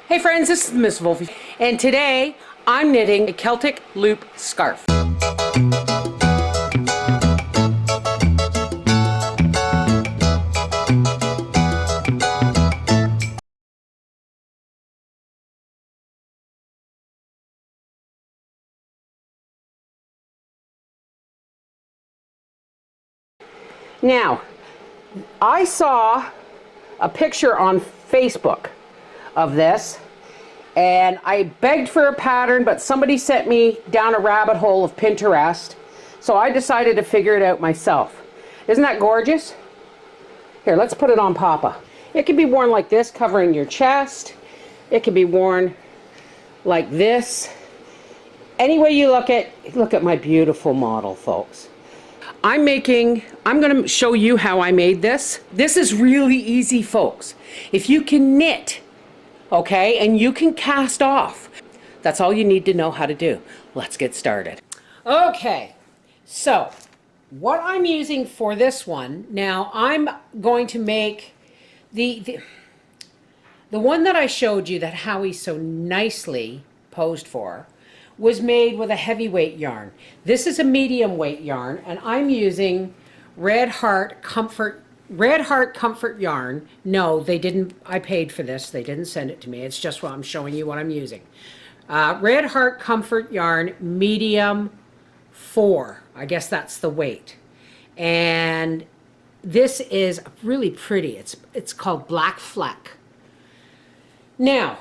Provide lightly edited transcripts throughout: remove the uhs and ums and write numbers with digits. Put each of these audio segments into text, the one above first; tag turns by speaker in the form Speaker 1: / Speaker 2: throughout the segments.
Speaker 1: Hey friends, this is Miss Wolfie, and today I'm knitting a Celtic loop scarf. Now, I saw a picture on Facebook of this, and I begged for a pattern, but somebody sent me down a rabbit hole of Pinterest, so I decided to figure it out myself. Isn't that gorgeous? Here, let's put it on Papa. It can be worn like this, covering your chest. It can be worn like this. Any way you look at my beautiful model, folks. I'm going to show you how I made this. This is really easy, folks. If you can knit, okay, and you can cast off, that's all you need to know how to do. Let's get started. Okay, so what I'm using for this one, now I'm going to make the one that I showed you that Howie so nicely posed for was made with a heavyweight yarn. This is a medium weight yarn, and I'm using Red Heart Comfort yarn. No, they didn't, I paid for this. They didn't send it to me. It's just what I'm showing you what I'm using. Red Heart Comfort yarn, medium 4. I guess that's the weight. And this is really pretty. It's called Black Fleck. Now,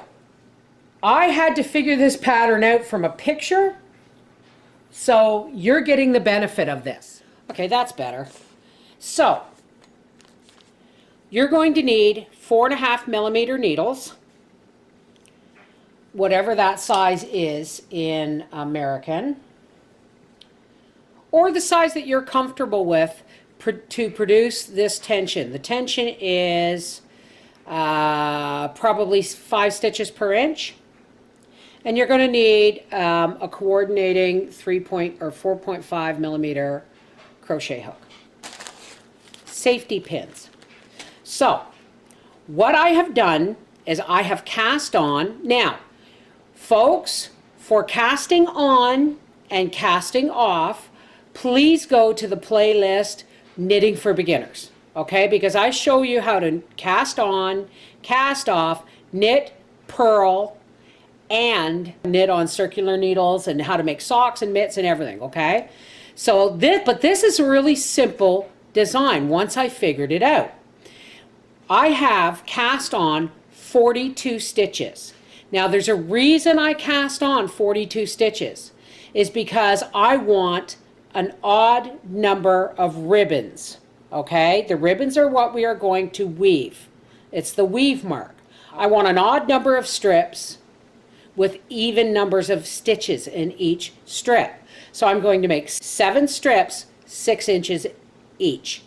Speaker 1: I had to figure this pattern out from a picture, so you're getting the benefit of this. Okay, that's better. So, you're going to need 4.5 millimeter needles, whatever that size is in American, or the size that you're comfortable with to produce this tension. The tension is probably 5 stitches per inch. And you're going to need a coordinating 4.5 millimeter crochet hook. Safety pins. So, what I have done is I have cast on. Now, folks, for casting on and casting off, please go to the playlist Knitting for Beginners. Okay? Because I show you how to cast on, cast off, knit, purl, and knit on circular needles, and how to make socks and mitts and everything, okay? So this is a really simple design once I figured it out. I have cast on 42 stitches. Now there's a reason I cast on 42 stitches, is because I want an odd number of ribbons, okay? The ribbons are what we are going to weave. It's the weave mark. I want an odd number of strips with even numbers of stitches in each strip. So I'm going to make 7 strips, 6 inches each.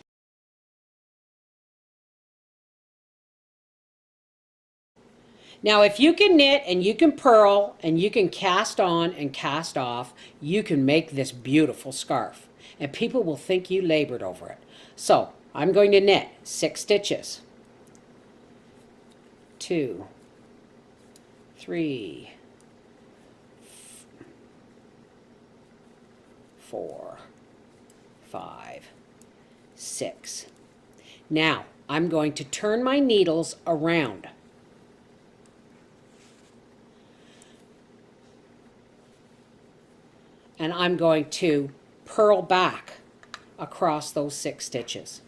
Speaker 1: Now if you can knit and you can purl and you can cast on and cast off, you can make this beautiful scarf. And people will think you labored over it. So I'm going to knit 6 stitches. 2, 3, 4, 5, 6. Now, I'm going to turn my needles around. And I'm going to purl back across those 6 stitches.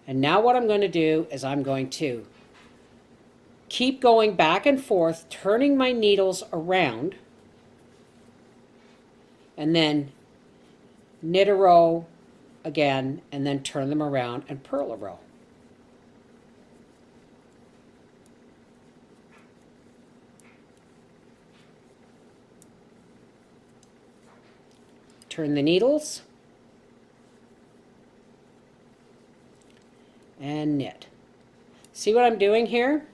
Speaker 1: And now what I'm going to do is I'm going to keep going back and forth, turning my needles around, and then knit a row again, and then turn them around and purl a row. Turn the needles and knit. See what I'm doing here?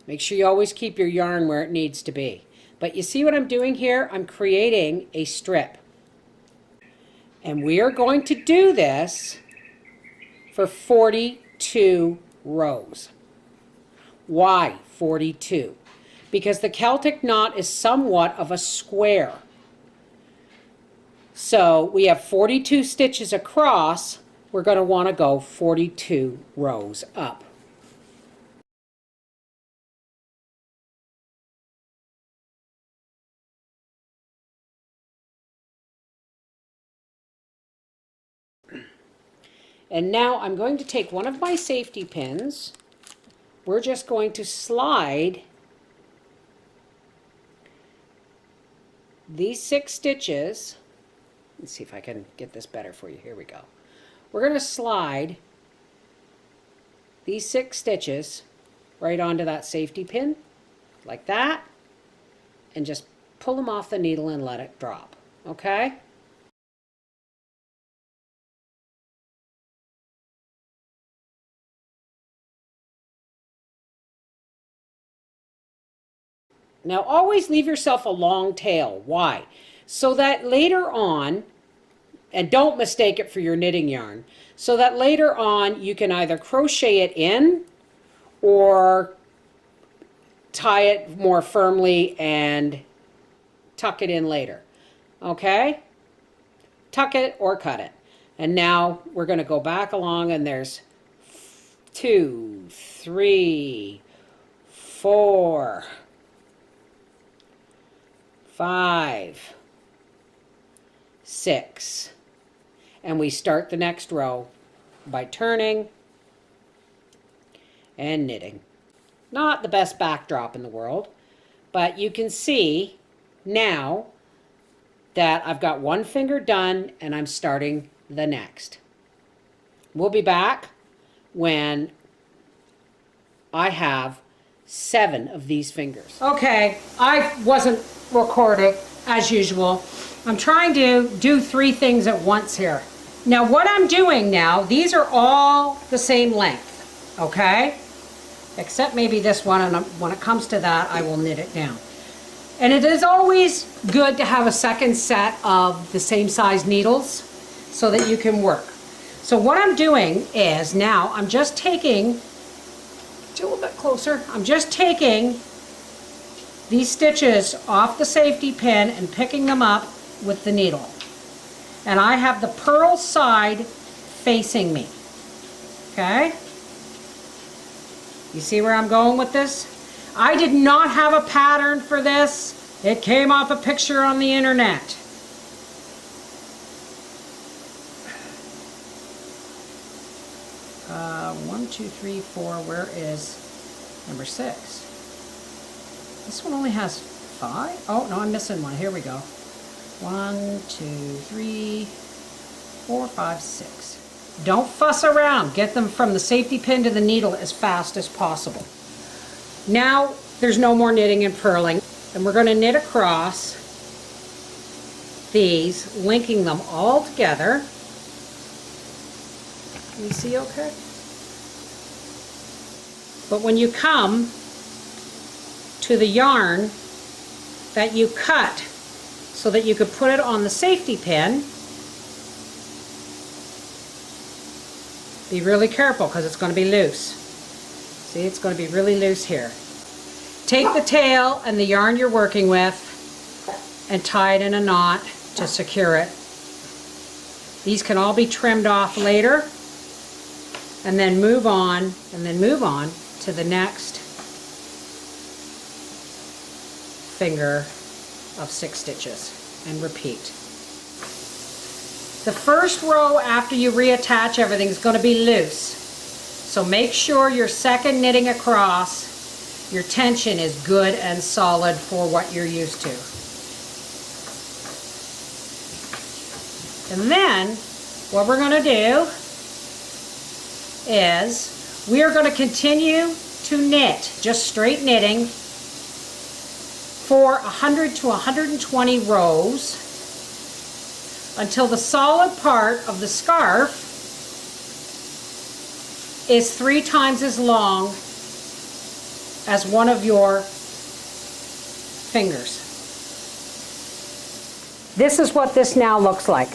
Speaker 1: Make sure you always keep your yarn where it needs to be. But you see what I'm doing here? I'm creating a strip. And we are going to do this for 42 rows. Why 42? Because the Celtic knot is somewhat of a square. So we have 42 stitches across. We're going to want to go 42 rows up. And now I'm going to take one of my safety pins. We're just going to slide these 6 stitches. Let's see if I can get this better for you. Here we go. We're going to slide these 6 stitches right onto that safety pin, like that, and just pull them off the needle and let it drop, okay? Now always leave yourself a long tail. Why? So that later on, and don't mistake it for your knitting yarn, so that later on you can either crochet it in or tie it more firmly and tuck it in later. Okay? Tuck it or cut it. And now we're going to go back along, and there's 2, 3, 4, 5, 6, and we start the next row by turning and knitting. Not the best backdrop in the world, but you can see now that I've got one finger done and I'm starting the next. We'll be back when I have 7 of these fingers. Okay, I wasn't recording as usual. I'm trying to do 3 things at once here. Now what I'm doing now, these are all the same length, okay? Except maybe this one, and when it comes to that, I will knit it down. And it is always good to have a second set of the same size needles so that you can work. So what I'm doing is now I'm just taking, a little bit closer, I'm just taking these stitches off the safety pin and picking them up with the needle. And I have the purl side facing me. Okay? You see where I'm going with this? I did not have a pattern for this. It came off a picture on the internet. One, two, three, four. Where is number 6? This one only has 5. Oh no, I'm missing one. Here we go. 1, 2, 3, 4, 5, 6. Don't fuss around. Get them from the safety pin to the needle as fast as possible. Now there's no more knitting and purling, and we're going to knit across these, linking them all together. Can you see okay? But when you come to the yarn that you cut so that you could put it on the safety pin, be really careful because it's going to be loose. See, it's going to be really loose here. Take the tail and the yarn you're working with and tie it in a knot to secure it. These can all be trimmed off later, and then move on to the next finger of 6 stitches and repeat. The first row after you reattach everything is going to be loose. So make sure your second knitting across, your tension is good and solid for what you're used to. And then what we're going to do is we are going to continue to knit, just straight knitting, for 100 to 120 rows until the solid part of the scarf is 3 times as long as one of your fingers. This is what this now looks like.